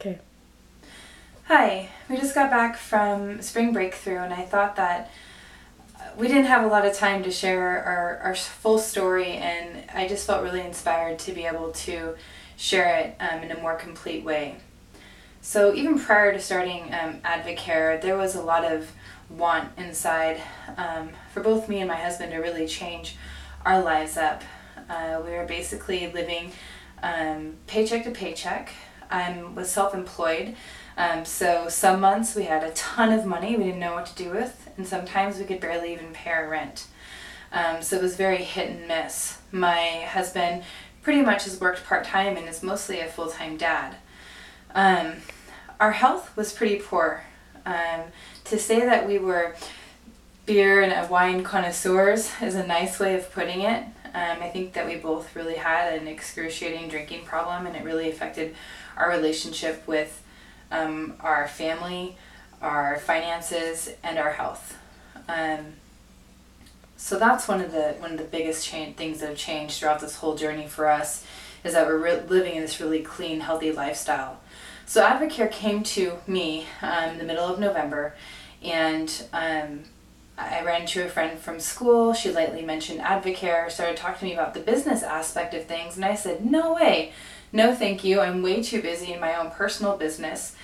Okay. Hi, we just got back from spring breakthrough and I thought that we didn't have a lot of time to share our full story, and I just felt really inspired to be able to share it in a more complete way. So even prior to starting AdvoCare, there was a lot of want inside for both me and my husband to really change our lives up. We were basically living paycheck to paycheck. I was self-employed, so some months we had a ton of money we didn't know what to do with, and sometimes we could barely even pay our rent. So it was very hit and miss. My husband pretty much has worked part-time and is mostly a full-time dad. Our health was pretty poor. To say that we were beer and wine connoisseurs is a nice way of putting it. I think that we both really had an excruciating drinking problem, and it really affected our relationship with our family, our finances, and our health. So that's one of the biggest things that have changed throughout this whole journey for us, is that we're living in this really clean, healthy lifestyle. So AdvoCare came to me in the middle of November, and I ran into a friend from school. She lightly mentioned AdvoCare, started talking to me about the business aspect of things, and I said, no way, no thank you, I'm way too busy in my own personal business.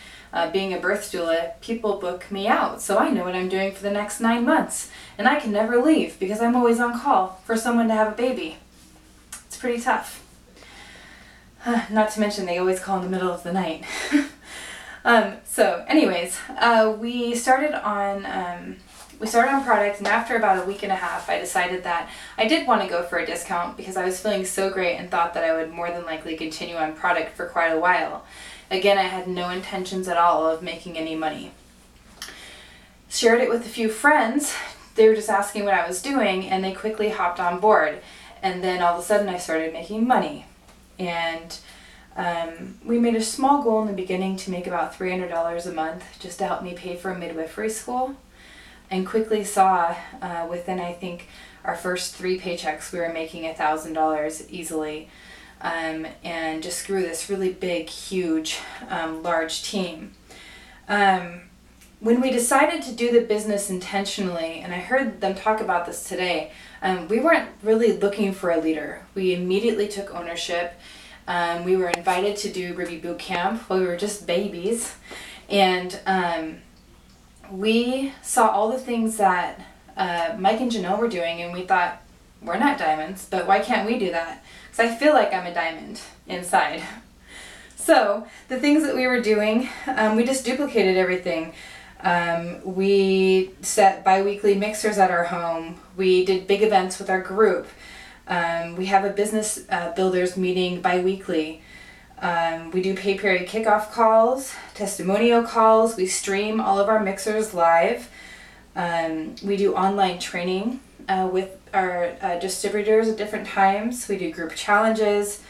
Being a birth doula, people book me out, so I know what I'm doing for the next 9 months, and I can never leave because I'm always on call for someone to have a baby. It's pretty tough. Not to mention they always call in the middle of the night. So anyways, we started on product, and after about a week and a half, I decided that I did want to go for a discount because I was feeling so great and thought that I would more than likely continue on product for quite a while. Again, I had no intentions at all of making any money. Shared it with a few friends. They were just asking what I was doing, and they quickly hopped on board. And then all of a sudden I started making money. And we made a small goal in the beginning to make about $300 a month just to help me pay for a midwifery school. And quickly saw within, I think, our first 3 paychecks, we were making $1,000 easily, and just grew this really big, huge, large team. When we decided to do the business intentionally, and I heard them talk about this today, we weren't really looking for a leader. We immediately took ownership. We were invited to do Ruby Boot Camp while we were just babies, and we saw all the things that Mike and Janelle were doing, and we thought, we're not diamonds, but why can't we do that? Because I feel like I'm a diamond inside. So the things that we were doing, we just duplicated everything. We set bi-weekly mixers at our home. We did big events with our group. We have a business builders meeting bi-weekly. We do pay period kickoff calls, testimonial calls. We stream all of our mixers live. We do online training with our distributors at different times. We do group challenges.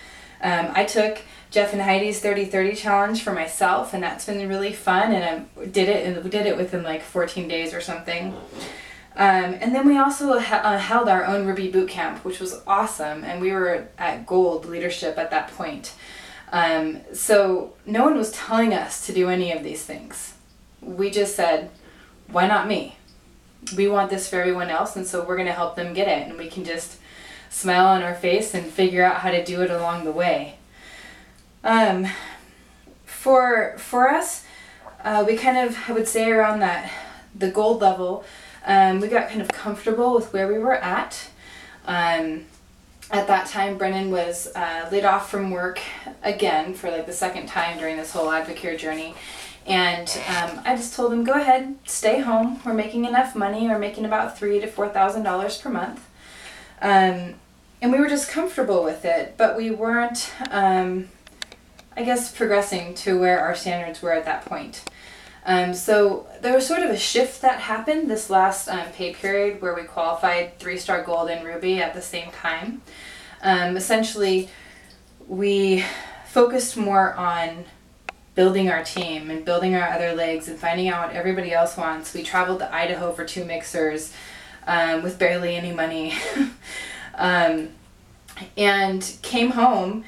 I took Jeff and Heidi's 30-30 challenge for myself, and that's been really fun, and we did it within like 14 days or something. And then we also held our own Ruby Boot Camp, which was awesome, and we were at gold leadership at that point. So no one was telling us to do any of these things. We just said, why not me? We want this for everyone else, and so we're going to help them get it, and we can just smile on our face and figure out how to do it along the way. For us, we kind of, I would say around the gold level, we got kind of comfortable with where we were at. At that time, Brennan was laid off from work again for like the second time during this whole AdvoCare journey. And I just told him, go ahead, stay home. We're making enough money. We're making about $3,000 to $4,000 per month. And we were just comfortable with it, but we weren't, I guess, progressing to where our standards were at that point. So there was sort of a shift that happened this last pay period where we qualified 3-star gold and ruby at the same time. Essentially, we focused more on building our team and building our other legs and finding out what everybody else wants. We traveled to Idaho for 2 mixers with barely any money, and came home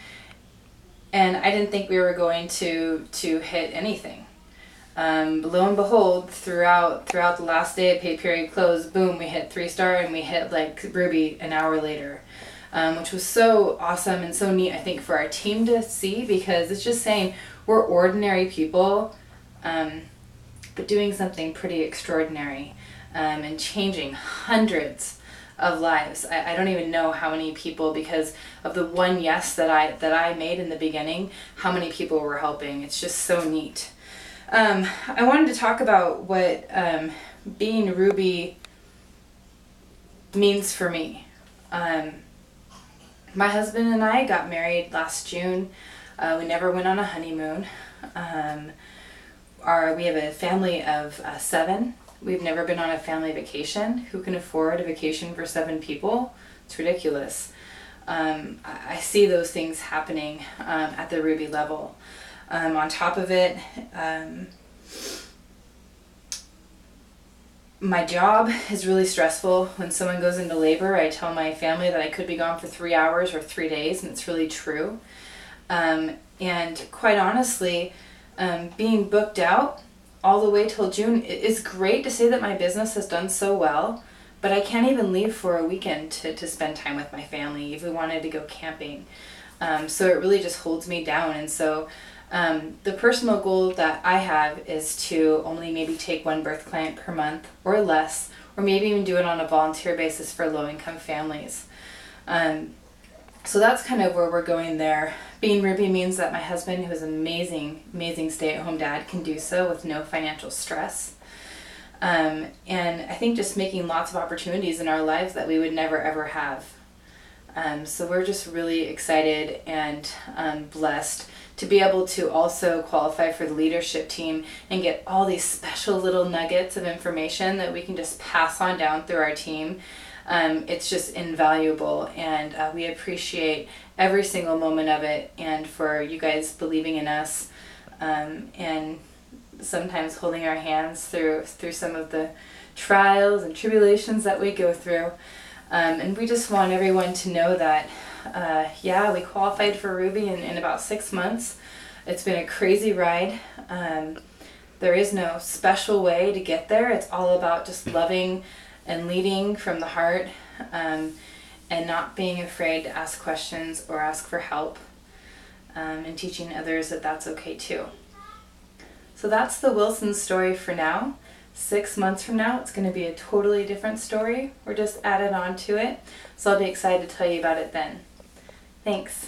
And I didn't think we were going to hit anything. Lo and behold, throughout the last day of pay period close, boom, we hit 3-star, and we hit like Ruby an hour later, which was so awesome and so neat, I think, for our team to see, because it's just saying we're ordinary people, but doing something pretty extraordinary, and changing hundreds of lives. I don't even know how many people, because of the one yes that I made in the beginning, how many people were helping. It's just so neat. I wanted to talk about what being Ruby means for me. My husband and I got married last June. We never went on a honeymoon. We have a family of 7. We've never been on a family vacation. Who can afford a vacation for 7 people? It's ridiculous. I see those things happening at the Ruby level. On top of it, my job is really stressful. When someone goes into labor, I tell my family that I could be gone for 3 hours or 3 days, and it's really true. And quite honestly, being booked out all the way till June, it's great to say that my business has done so well, but I can't even leave for a weekend to spend time with my family if we wanted to go camping. So it really just holds me down. And so the personal goal that I have is to only maybe take 1 birth client per month or less, or maybe even do it on a volunteer basis for low-income families. So that's kind of where we're going there. Being Ruby means that my husband, who is an amazing stay-at-home dad, can do so with no financial stress. And I think just making lots of opportunities in our lives that we would never ever have. So we're just really excited and blessed to be able to also qualify for the leadership team and get all these special little nuggets of information that we can just pass on down through our team. It's just invaluable, and we appreciate every single moment of it, and for you guys believing in us, and sometimes holding our hands through some of the trials and tribulations that we go through. And we just want everyone to know that, we qualified for Ruby in about 6 months. It's been a crazy ride. There is no special way to get there. It's all about just loving and leading from the heart, and not being afraid to ask questions or ask for help, and teaching others that that's okay too. So that's the Wilson story for now. 6 months from now, it's going to be a totally different story. We're just added on to it. So I'll be excited to tell you about it then. Thanks.